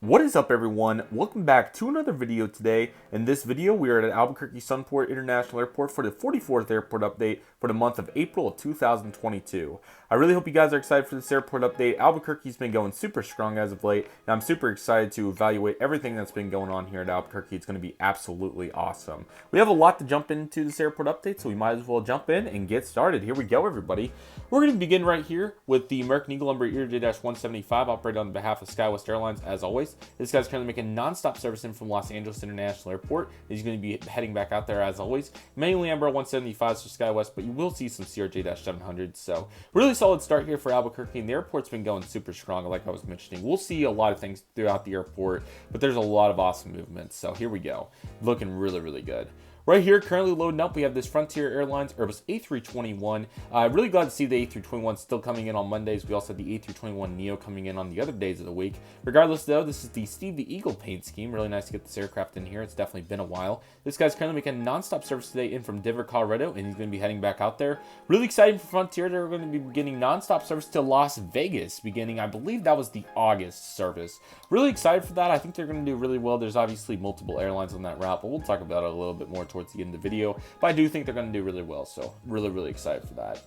What is up, everyone? Welcome back to another video today. In this video, we are at Albuquerque Sunport International Airport for the 44th airport update for the month of April of 2022. I really hope you guys are excited for this airport update. Albuquerque's been going super strong as of late, and I'm super excited to evaluate everything that's been going on here at Albuquerque. It's going to be absolutely awesome. We have a lot to jump into this airport update, so we might as well jump in and get started. Here we go, everybody. We're going to begin right here with the American Eagle Embraer ERJ-175 operated on behalf of SkyWest Airlines, as always. This guy's currently making non-stop service in from Los Angeles International Airport. He's going to be heading back out there as always. Mainly Embraer 175s for SkyWest, but you will see some CRJ-700s. So really solid start here for Albuquerque, and the airport's been going super strong, like I was mentioning. We'll see a lot of things throughout the airport, but there's a lot of awesome movements. So here we go. Looking really, really good. Right here, currently loading up, we have this Frontier Airlines Airbus A321. Really glad to see the A321 still coming in on Mondays. We also have the A321neo coming in on the other days of the week. Regardless, though, this is the Steve the Eagle paint scheme. Really nice to get this aircraft in here. It's definitely been a while. This guy's currently making non-stop service today in from Denver, Colorado, and he's going to be heading back out there. Really exciting for Frontier. They're going to be beginning non-stop service to Las Vegas, beginning, I believe that was the August service. Really excited for that. I think they're going to do really well. There's obviously multiple airlines on that route, but we'll talk about it a little bit more towards the end of the video. But I do think they're going to do really well, so really, really excited for that.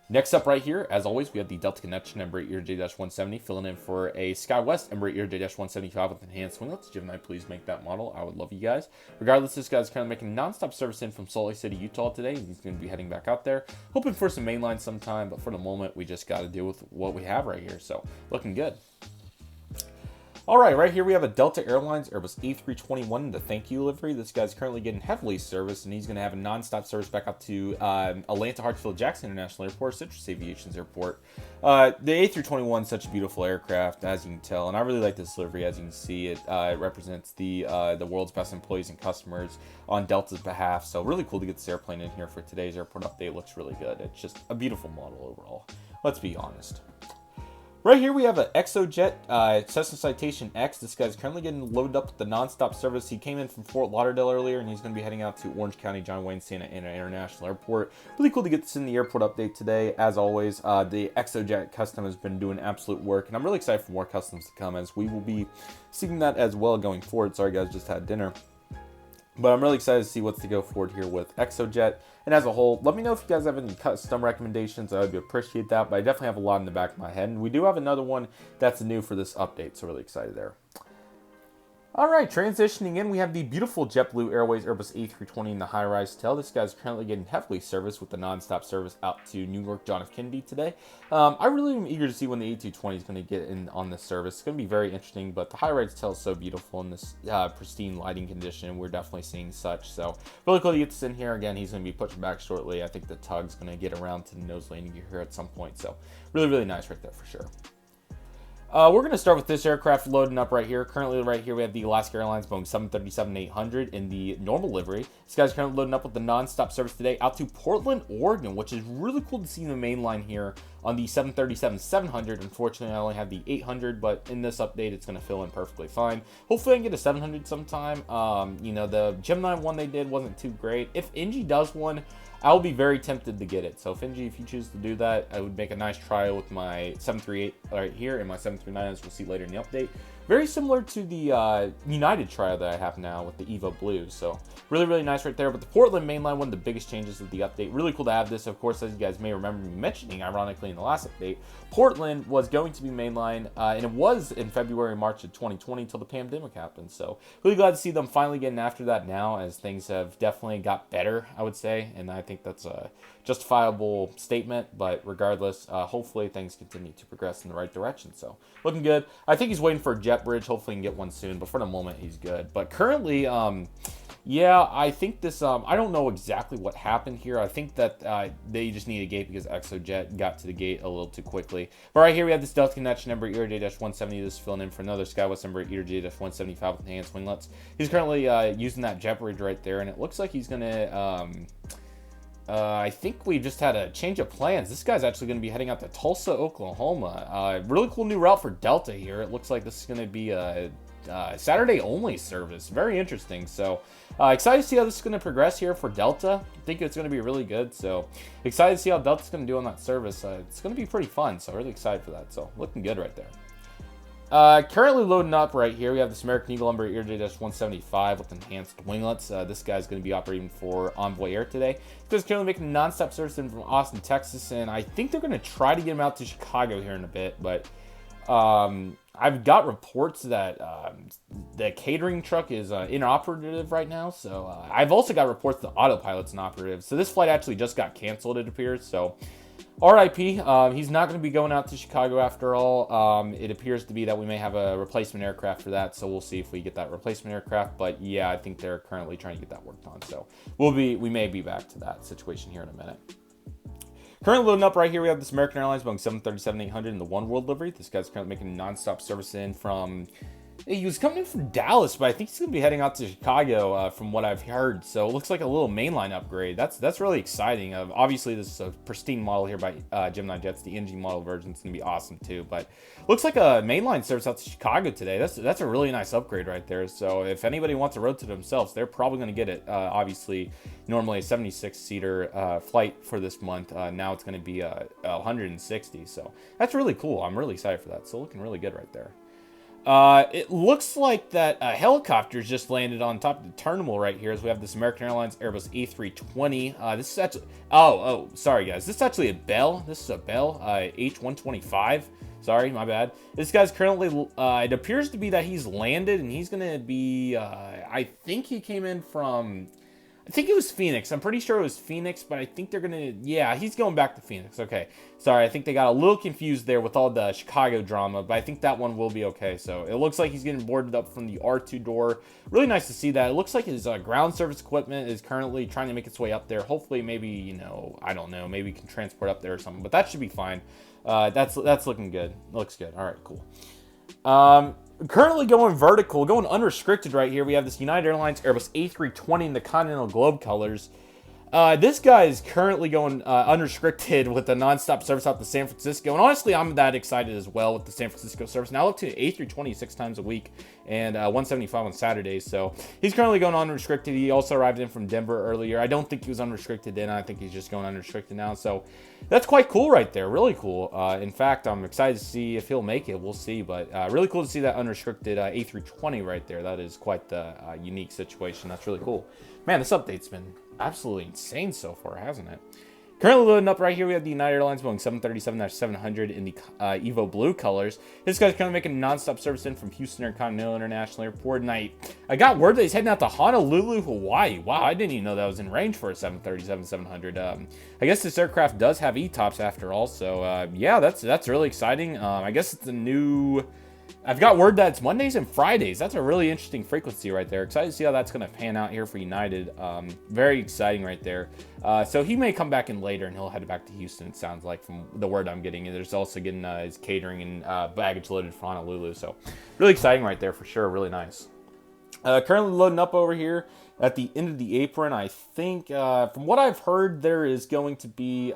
Next up right here, as always, we have the Delta Connection Embraer ERJ-170 filling in for a SkyWest Embraer ERJ-175 with enhanced winglets. Gemini, please make that model. I would love you guys. Regardless, this guy's kind of making non-stop service in from Salt Lake City, Utah today. He's going to be heading back out there, hoping for some mainline sometime, but for the moment, we just got to deal with what we have right here. So looking good. Alright, right here we have a Delta Airlines Airbus A321, the thank you livery. This guy's currently getting heavily serviced, and he's going to have a non-stop service back out to Atlanta Hartsfield-Jackson International Airport, Citrus Aviation's airport. The A321 is such a beautiful aircraft, as you can tell, and I really like this livery. As you can see, it represents the world's best employees and customers on Delta's behalf, so really cool to get this airplane in here for today's airport update. It looks really good. It's just a beautiful model overall. Let's be honest. Right here we have an Exojet Cessna Citation X. This guy's currently getting loaded up with the non-stop service. He came in from Fort Lauderdale earlier, and he's going to be heading out to Orange County John Wayne Santa Ana International Airport. Really cool to get this in the airport update today. As always, the Exojet custom has been doing absolute work, and I'm really excited for more customs to come, as we will be seeing that as well going forward. Sorry guys, just had dinner. But I'm really excited to see what's to go forward here with Exojet. And as a whole, let me know if you guys have any custom recommendations. I would appreciate that. But I definitely have a lot in the back of my head. And we do have another one that's new for this update. So really excited there. Alright, transitioning in, we have the beautiful JetBlue Airways Airbus A320 in the high-rise tail. This guy's currently getting heavily serviced with the non-stop service out to New York John F. Kennedy today. I really am eager to see when the A220 is going to get in on this service. It's going to be very interesting, but the high-rise tail is so beautiful in this pristine lighting condition. We're definitely seeing such, so really cool to get this in here. Again, he's going to be pushing back shortly. I think the tug's going to get around to the nose landing gear here at some point, so really, really nice right there for sure. We're going to start with this aircraft loading up right here. Currently, right here, we have the Alaska Airlines Boeing 737-800 in the normal livery. This guy's currently loading up with the non-stop service today out to Portland, Oregon, which is really cool to see in the main line here on the 737-700. Unfortunately, I only have the 800, but in this update, it's going to fill in perfectly fine. Hopefully, I can get a 700 sometime. You know, the Gemini one they did wasn't too great. If NG does one, I'll be very tempted to get it. So if NG, if you choose to do that, I would make a nice trial with my 738 right here and my 739, as we'll see later in the update. Very similar to the United trial that I have now with the Evo Blue. So really, really nice right there. But the Portland mainline, one of the biggest changes of the update. Really cool to have this. Of course, as you guys may remember me mentioning, ironically, in the last update, Portland was going to be mainline, and it was in February, March of 2020 until the pandemic happened. So really glad to see them finally getting after that now, as things have definitely got better, I would say. And I think that's a justifiable statement. But regardless, hopefully things continue to progress in the right direction. So looking good. I think he's waiting for a jet bridge. Hopefully he can get one soon. But for the moment, he's good. But currently, yeah, I think this, I don't know exactly what happened here. I think that they just need a gate because Exojet got to the gate a little too quickly. But right here we have this Delta Connection Embraer ERJ-170. This is filling in for another SkyWest Embraer ERJ-175 with enhanced winglets. He's currently using that jet bridge right there, and it looks like he's going to... I think we just had a change of plans. This guy's actually going to be heading out to Tulsa, Oklahoma. Really cool new route for Delta here. It looks like this is going to be a Saturday only service. Very interesting. So excited to see how this is going to progress here for Delta. I think it's going to be really good. So excited to see how Delta's going to do on that service. It's going to be pretty fun. So really excited for that. So looking good right there. Currently loading up right here. We have this American Eagle Embraer ERJ-175 with enhanced winglets. This guy's going to be operating for Envoy Air today. He's currently making non-stop service in from Austin, Texas, and I think they're going to try to get him out to Chicago here in a bit, but I've got reports that the catering truck is inoperative right now, so I've also got reports that autopilot's inoperative. So this flight actually just got canceled, it appears, so RIP. He's not going to be going out to Chicago after all. It appears to be that we may have a replacement aircraft for that, so we'll see if we get that replacement aircraft. But yeah, I think they're currently trying to get that worked on, so we may be back to that situation here in a minute. Currently loading up right here, we have this American Airlines Boeing 737-800 in the One World livery. This guy's currently making non-stop service in from... He was coming in from Dallas, but I think he's going to be heading out to Chicago from what I've heard. So it looks like a little mainline upgrade. That's really exciting. Obviously, this is a pristine model here by Gemini Jets. The NG model version is going to be awesome too. But looks like a mainline service out to Chicago today. That's a really nice upgrade right there. So if anybody wants a road to themselves, they're probably going to get it. Obviously, normally a 76-seater flight for this month. Now it's going to be 160. So that's really cool. I'm really excited for that. So looking really good right there. It looks like that helicopter's just landed on top of the terminal right here as we have this American Airlines Airbus A320. This is actually... Oh, sorry, guys. This is actually a Bell. This is a Bell H125. Sorry, my bad. This guy's currently... it appears to be that he's landed, and he's going to be... I think he came in from... I think it was Phoenix. I'm pretty sure it was Phoenix, but I think they're going to... Yeah, he's going back to Phoenix. Okay. Sorry, I think they got a little confused there with all the Chicago drama, but I think that one will be okay. So it looks like he's getting boarded up from the R2 door. Really nice to see that. It looks like his ground service equipment is currently trying to make its way up there. Hopefully, maybe, you know, I don't know, maybe can transport up there or something, but that should be fine. That's looking good. Looks good. All right, cool. Currently going vertical, going unrestricted right here. We have this United Airlines Airbus A320 in the Continental Globe colors. This guy is currently going unrestricted with the nonstop service out to San Francisco. And honestly, I'm that excited as well with the San Francisco service. Now up to A320 6 times a week and 175 on Saturdays. So he's currently going unrestricted. He also arrived in from Denver earlier. I don't think he was unrestricted then. I think he's just going unrestricted now. So that's quite cool right there. Really cool. In fact, I'm excited to see if he'll make it. We'll see. But really cool to see that unrestricted A320 right there. That is quite the unique situation. That's really cool. Man, this update's been absolutely insane so far, hasn't it? Currently loading up right here, we have the United Airlines Boeing 737-700 in the Evo Blue colors. This guy's kind of making non-stop service in from Houston Intercontinental International Airport, and I got word that he's heading out to Honolulu, Hawaii. Wow, I didn't even know that was in range for a 737-700. I guess this aircraft does have ETOPS after all, so yeah, that's really exciting. I guess it's a new... I've got word that it's Mondays and Fridays. That's a really interesting frequency right there. Excited to see how that's going to pan out here for United. Very exciting right there. So he may come back in later and he'll head back to Houston, it sounds like, from the word I'm getting. And there's also getting his catering and baggage loaded for Honolulu. So really exciting right there for sure. Really nice. Currently loading up over here at the end of the apron. I think, from what I've heard, there is going to be...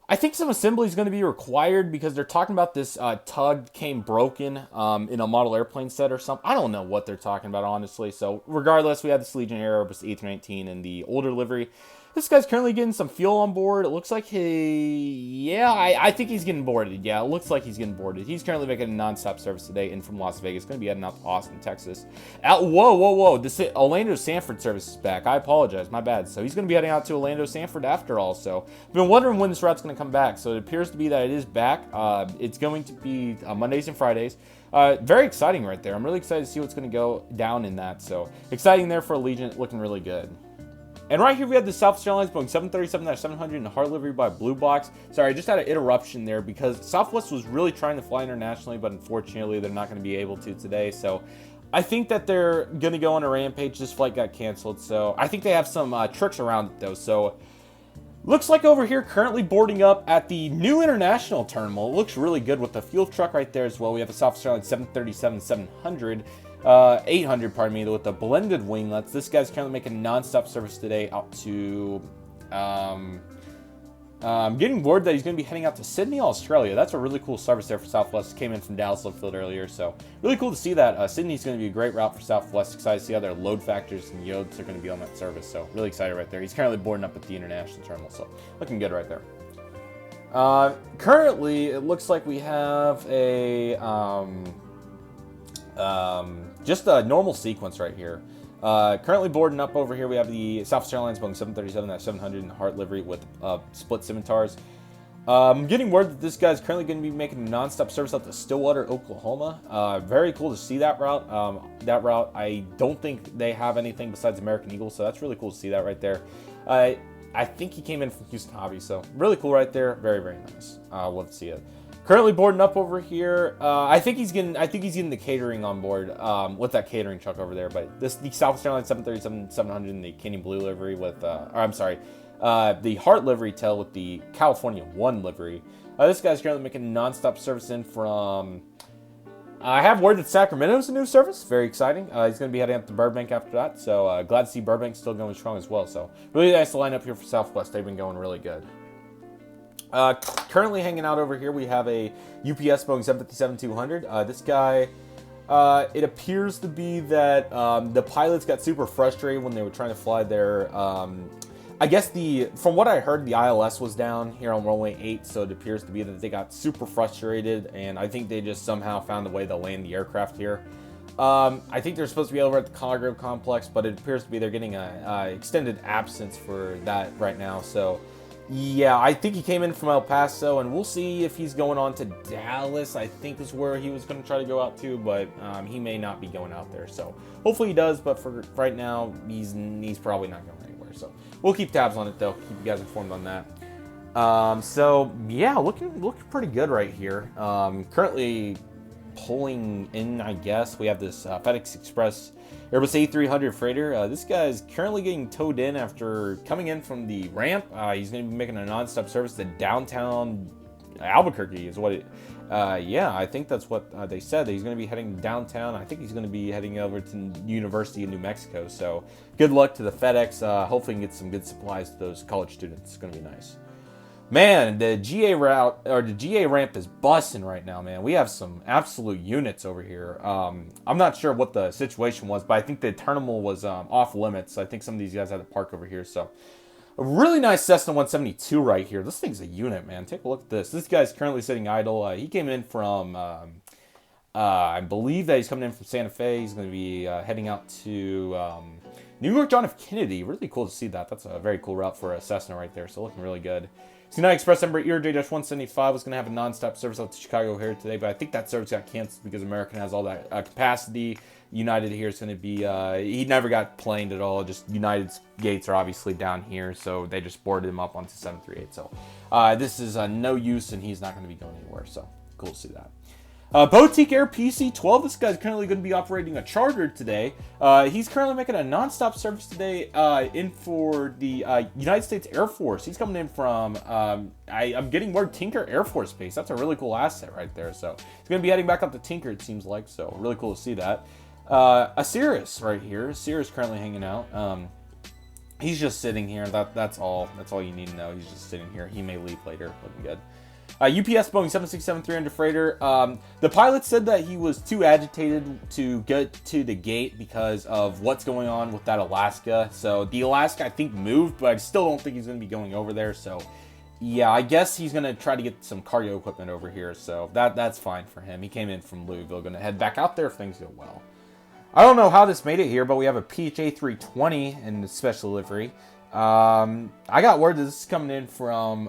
I think some assembly is going to be required because they're talking about this tug came broken in a model airplane set or something. I don't know what they're talking about, honestly. So regardless, we have this Legionnaire Airbus A319 in the older livery. This guy's currently getting some fuel on board. It looks like I think he's getting boarded. Yeah, it looks like he's getting boarded. He's currently making a non-stop service today in from Las Vegas. Going to be heading out to Austin, Texas. Whoa. This Orlando Sanford service is back. I apologize. My bad. So he's going to be heading out to Orlando Sanford after all. So I've been wondering when this route's going to come back. So it appears to be that it is back. It's going to be Mondays and Fridays. Very exciting right there. I'm really excited to see what's going to go down in that. So exciting there for Allegiant. Looking really good. And right here we have the Southwest Airlines Boeing 737-700 in the hard livery by Blue Box. Sorry, I just had an interruption there because Southwest was really trying to fly internationally, but unfortunately they're not going to be able to today. So I think that they're going to go on a rampage. This flight got canceled, so I think they have some tricks around it though. So looks like over here currently boarding up at the new international terminal. It looks really good with the fuel truck right there as well. We have a Southwest Airlines 737-700. 800, pardon me, with the blended winglets. This guy's currently making non-stop service today out to, I'm getting word that he's going to be heading out to Sydney, Australia. That's a really cool service there for Southwest. Came in from Dallas Love earlier, so really cool to see that. Sydney's going to be a great route for Southwest. Excited to see how their load factors and yields are going to be on that service, so really excited right there. He's currently boarding up at the international terminal, so looking good right there. Currently, it looks like we have a just a normal sequence right here. Currently boarding up over here, we have the Southwest Airlines Boeing 737-700 in the Heart livery with split scimitars. I'm getting word that this guy's currently going to be making a non-stop service out to Stillwater, Oklahoma. Very cool to see that route. That route, I don't think they have anything besides American Eagle, so that's really cool to see that right there. I think he came in from Houston Hobby, so really cool right there. Very, very nice. Love to see it. Currently boarding up over here. I think he's getting the catering on board with that catering truck over there. But the Southwest Airlines 737-700 in the Canyon Blue livery with, the Heart livery tail with the California 1 livery. This guy's currently making a non-stop service in from. I have word that Sacramento's a new service. Very exciting. He's going to be heading up to Burbank after that. So glad to see Burbank still going strong as well. So really nice to line up here for Southwest. They've been going really good. Currently hanging out over here, we have a UPS Boeing 757-200. This guy, it appears to be that the pilots got super frustrated when they were trying to fly their. I guess from what I heard, the ILS was down here on runway 8, so it appears to be that they got super frustrated, and I think they just somehow found a way to land the aircraft here. I think they're supposed to be over at the cargo complex, but it appears to be they're getting a extended absence for that right now. So, yeah, I think he came in from El Paso, and we'll see if he's going on to Dallas. I think is where he was going to try to go out to, but he may not be going out there. So hopefully he does, but for right now, he's probably not going anywhere. So we'll keep tabs on it, though. Keep you guys informed on that. So yeah, looking pretty good right here. Currently pulling in, I guess. We have this FedEx Express Airbus A300 freighter. This guy is currently getting towed in after coming in from the ramp. He's going to be making a non-stop service to downtown Albuquerque is what it. Yeah, I think that's what they said. He's going to be heading downtown. I think he's going to be heading over to University of New Mexico. So good luck to the FedEx. Hopefully he can get some good supplies to those college students. It's going to be nice. Man, the GA route, or the GA ramp is busting right now, man. We have some absolute units over here. I'm not sure what the situation was, but I think the terminal was off limits. I think some of these guys had to park over here. So a really nice Cessna 172 right here. This thing's a unit, man. Take a look at this. This guy's currently sitting idle. He came in from, I believe that he's coming in from Santa Fe. He's going to be heading out to New York John F. Kennedy. Really cool to see that. That's a very cool route for a Cessna right there. So looking really good. United Express number ERJ-175 was going to have a non-stop service out to Chicago here today, but I think that service got canceled because American has all that capacity. United here is going to be, he never got planed at all. Just United's gates are obviously down here, so they just boarded him up onto 738. So this is no use, and he's not going to be going anywhere. So cool to see that. Boutique Air PC-12. This guy's currently going to be operating a charter today. He's currently making a non-stop service today in for the United States Air Force. He's coming in from, I'm getting word, Tinker Air Force Base. That's a really cool asset right there. So he's going to be heading back up to Tinker, it seems like. So really cool to see that. Acer right here. Acer is currently hanging out. He's just sitting here. That's all. That's all you need to know. He's just sitting here. He may leave later. Looking good. UPS Boeing 767-300 freighter. The pilot said that he was too agitated to get to the gate because of what's going on with that Alaska. So the Alaska, I think, moved, but I still don't think he's going to be going over there. So yeah, I guess he's going to try to get some cargo equipment over here. So that's fine for him. He came in from Louisville, going to head back out there if things go well. I don't know how this made it here, but we have a PHA 320 in the special livery. I got word that this is coming in from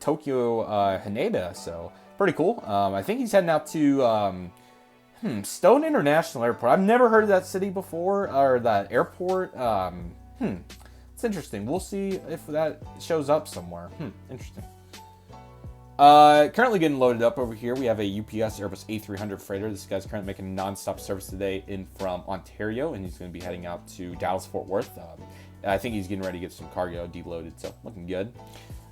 Tokyo, Haneda, so pretty cool. I think he's heading out to Stone International Airport. I've never heard of that city before, or that airport. It's interesting. We'll see if that shows up somewhere. Interesting. Currently getting loaded up over here. We have a UPS Airbus A300 freighter. This guy's currently making non-stop service today in from Ontario, and he's going to be heading out to Dallas-Fort Worth. I think he's getting ready to get some cargo deloaded, so looking good.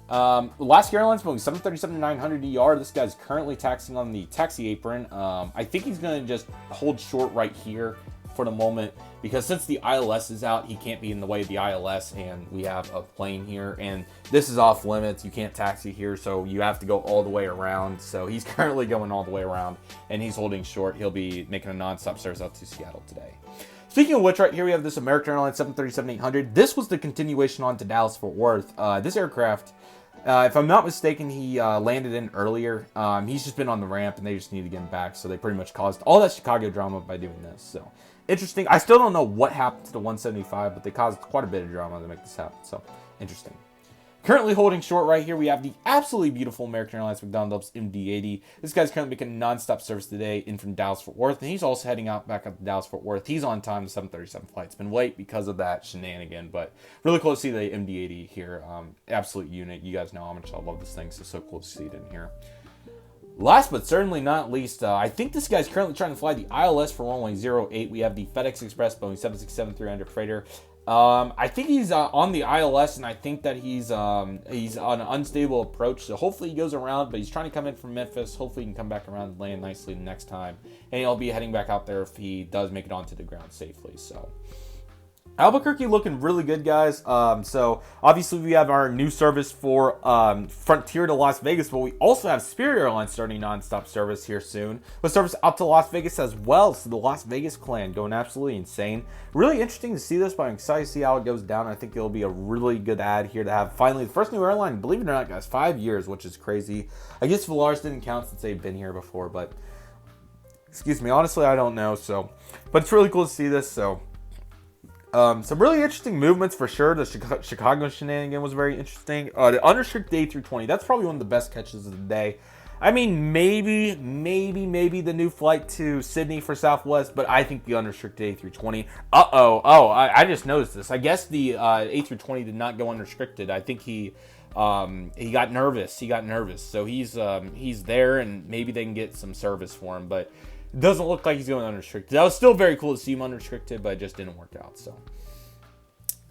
Alaska Airlines Boeing 737-900ER. This guy's currently taxiing on the taxi apron. I think he's going to just hold short right here for the moment, because since the ILS is out, he can't be in the way of the ILS, and we have a plane here, and this is off limits. You can't taxi here, so you have to go all the way around. So he's currently going all the way around, and he's holding short. He'll be making a non-stop service out to Seattle today. Speaking of which, right here we have this American Airlines 737-800. This was the continuation on to Dallas-Fort Worth. This aircraft, If I'm not mistaken, he landed in earlier. He's just been on the ramp, and they just need to get him back. So they pretty much caused all that Chicago drama by doing this. So interesting. I still don't know what happened to the 175, but they caused quite a bit of drama to make this happen. So interesting. Currently holding short right here, we have the absolutely beautiful American Airlines McDonnell MD-80. This guy's currently making non-stop service today in from Dallas-Fort Worth, and he's also heading out back up to Dallas-Fort Worth. He's on time, the 737 flight. It's been late because of that shenanigan, but really cool to see the MD-80 here. Absolute unit. You guys know how much I love this thing, so cool to see it in here. Last but certainly not least, I think this guy's currently trying to fly the ILS for runway 08. We have the FedEx Express Boeing 767-300 freighter. I think he's on the ILS, and I think that he's on an unstable approach. So hopefully he goes around, but he's trying to come in from Memphis. Hopefully he can come back around and land nicely the next time, and he'll be heading back out there if he does make it onto the ground safely. So Albuquerque looking really good, guys. So obviously we have our new service for Frontier to Las Vegas, but we also have Spirit Airlines starting nonstop service here soon, with service out to Las Vegas as well. So the Las Vegas clan going absolutely insane. Really interesting to see this, but I'm excited to see how it goes down. I think it'll be a really good ad here to have finally the first new airline, believe it or not, guys, 5 years, which is crazy. I guess Volaris didn't count since they've been here before, but excuse me, honestly, I don't know. So, but it's really cool to see this. So some really interesting movements for sure. The Chicago shenanigan was very interesting. The unrestricted A320, that's probably one of the best catches of the day. I mean, maybe the new flight to Sydney for Southwest, but I think the unrestricted A320. I just noticed this. I guess the A320 did not go unrestricted. I think he got nervous. So he's there, and maybe they can get some service for him, but it doesn't look like he's going unrestricted. That was still very cool to see him unrestricted, but it just didn't work out. So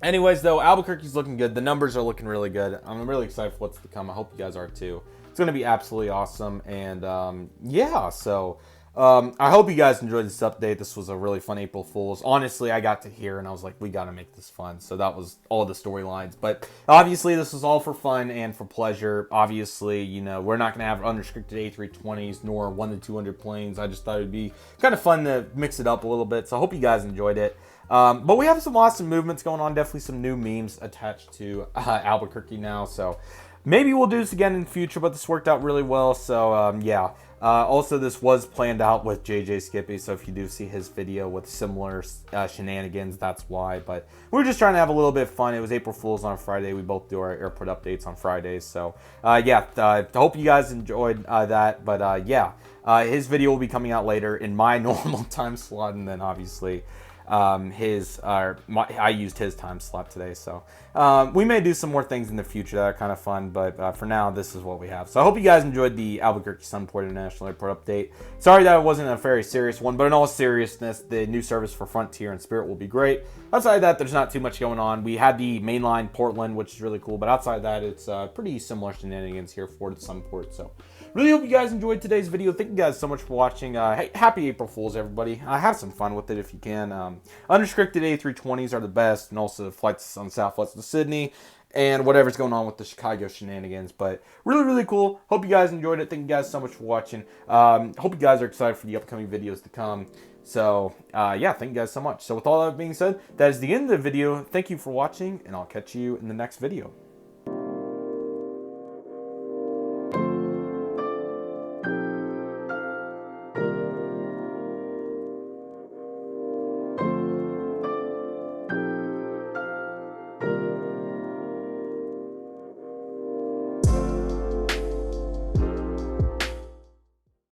anyways, though, Albuquerque's looking good. The numbers are looking really good. I'm really excited for what's to come. I hope you guys are too. It's going to be absolutely awesome. And yeah, so I hope you guys enjoyed this update. This was a really fun April Fool's. Honestly, I got to hear and I was like, we got to make this fun. So that was all the storylines. But obviously, this was all for fun and for pleasure. Obviously, you know, we're not going to have unrestricted A320s nor 1 to 200 planes. I just thought it would be kind of fun to mix it up a little bit. So I hope you guys enjoyed it. But we have some awesome movements going on. Definitely some new memes attached to Albuquerque now. So maybe we'll do this again in the future, but this worked out really well. So yeah. Also, this was planned out with JJ Skippy, so if you do see his video with similar shenanigans, that's why. But we were just trying to have a little bit of fun. It was April Fool's on Friday. We both do our airport updates on Fridays. So yeah, I hope you guys enjoyed that. But yeah, his video will be coming out later in my normal time slot, and then obviously I used his time slot today, so we may do some more things in the future that are kind of fun, but for now, this is what we have. So I hope you guys enjoyed the Albuquerque Sunport International Airport update. Sorry that it wasn't a very serious one, but in all seriousness, the new service for Frontier and Spirit will be great. Outside of that, there's not too much going on. We had the Mainline Portland, which is really cool, but outside of that, it's pretty similar shenanigans here for the Sunport. So really hope you guys enjoyed today's video. Thank you guys so much for watching. Hey, happy April Fools, everybody. Have some fun with it if you can. Unrestricted A320s are the best, and also the flights on Southwest to Sydney, and whatever's going on with the Chicago shenanigans. But really cool. Hope you guys enjoyed it. Thank you guys so much for watching. Hope you guys are excited for the upcoming videos to come. So yeah, thank you guys so much. So with all that being said, that is the end of the video. Thank you for watching, and I'll catch you in the next video.